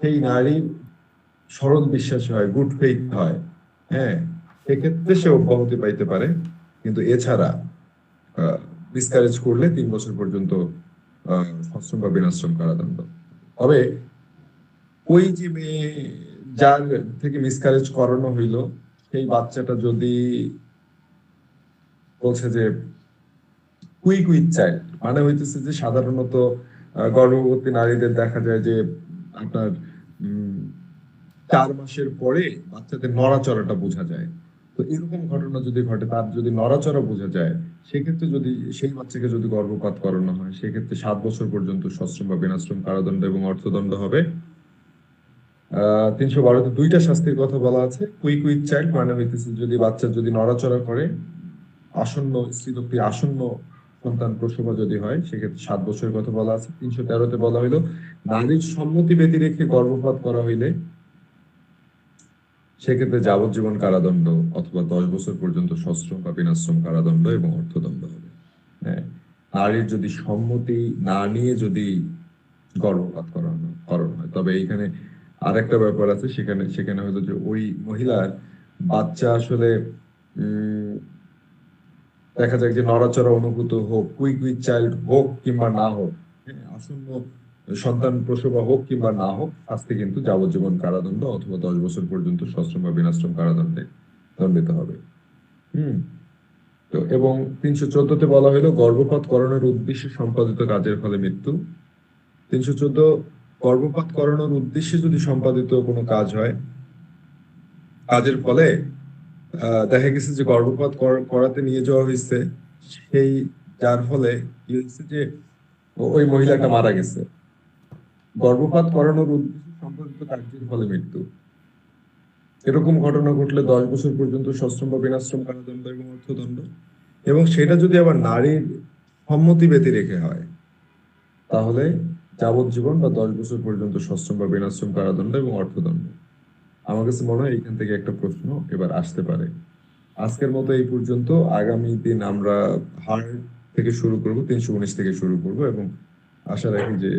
সেই নারী সরল বিশ্বাসী হয়, গুড ফেইথ হয়, হ্যাঁ, সেক্ষেত্রে সে অব্যাহতি পাইতে পারে। কিন্তু এছাড়া মিসক্যারেজ করলে 3 বছর পর্যন্ত সশ্রম বা বিনাশ্রম কারাদণ্ড। তবে ওই যে মেয়ে যার থেকে মিসক্যারেজ করানো হইলো, সেই বাচ্চাটা যদি বলছে যে কুইক উইথ চাইল্ড, মানে হইতেছে যে সাধারণত গর্ভবতী নারীদের দেখা যায় যে আপনার 4 মাসের পরে বাচ্চাদের নড়াচড়াটা বোঝা যায়। তো এরকম ঘটনা যদি ঘটে, তার যদি নড়াচড়া বোঝা যায়, সেক্ষেত্রে যদি সেই বাচ্চাকে যদি গর্ভপাত করানো হয়, সেক্ষেত্রে 7 বছর পর্যন্ত সশ্রম বা বিনাশ্রম কারাদণ্ড এবং অর্থদণ্ড হবে। 312-তে 2টা শাস্তির কথা বলা আছে। কুইক উইথ চাইল্ড মানে হইতেছে যদি বাচ্চা যদি নড়াচড়া করে, আসন্ন স্ত্রীলোকটি আসন্ন সন্তান প্রসব যদি হয়, সেক্ষেত্রে 7 বছরের কথা বলা আছে। 313-তে বলা হইলো নারীর সম্মতি ব্যতি রেখে গর্ভপাত করা হইলে সেক্ষেত্রে যাবজ্জীবন কারাদণ্ড অথবা 10 বছর পর্যন্ত সশ্রম বা বিনাশ্রম কারাদণ্ড এবং অর্থদণ্ড হবে। হ্যাঁ, নারীর যদি সম্মতি না নিয়ে যদি গর্ভপাত করানো হয়, তবে এইখানে আরেকটা ব্যাপার আছে, সেখানে সেখানে হলো যে ওই মহিলার বাচ্চা আসলে দেখা যায় যে নড়াচড়া অনুভূত হোক, কুইক উইথ চাইল্ড হোক কিংবা না হোক, আসন্ন সন্তান প্রসব হোক কিংবা না হোক, শাস্তি কিন্তু যাবজ্জীবন কারাদণ্ড অথবা 10 বছর পর্যন্ত সশ্রম বা বিনাশ্রম কারাদণ্ডে দণ্ডিত হবে। তো এবং 314-তে বলা হলো গর্ভপাত করানোর উদ্দেশ্যে সম্পাদিত কাজের ফলে মৃত্যু। 314 গর্ভপাত করানোর উদ্দেশ্যে যদি সম্পাদিত কোনো কাজ হয়, কাজের ফলে দেখা গেছে যে গর্ভপাত করাতে নিয়ে যাওয়া হয়েছে, সেই যার ফলে কি হয়েছে যে ওই মহিলাটা মারা গেছে। গর্ভপাত করানোর উদ্দেশ্যে সম্পাদিত কার্যের ফলে মৃত্যু, এরকম ঘটনা ঘটলে 10 বছর পর্যন্ত সশ্রম বা বিনাশ্রম কারাদণ্ড এবং অর্থদণ্ড। এবং সেটা যদি আবার নারীর সম্মতি ব্যতি রেখে হয়, তাহলে যাবজ্জীবন বা 10 বছর পর্যন্ত সশ্রম বা বিনাশ্রম কারাদণ্ড এবং অর্থদণ্ড। আমার কাছে মনে হয় এখান থেকে একটা প্রশ্ন এবার আসতে পারে। আজকের মতো এই পর্যন্ত। আগামী দিন আমরা হার্ট থেকে শুরু করব, 319 থেকে শুরু করব এবং আশা রাখি যে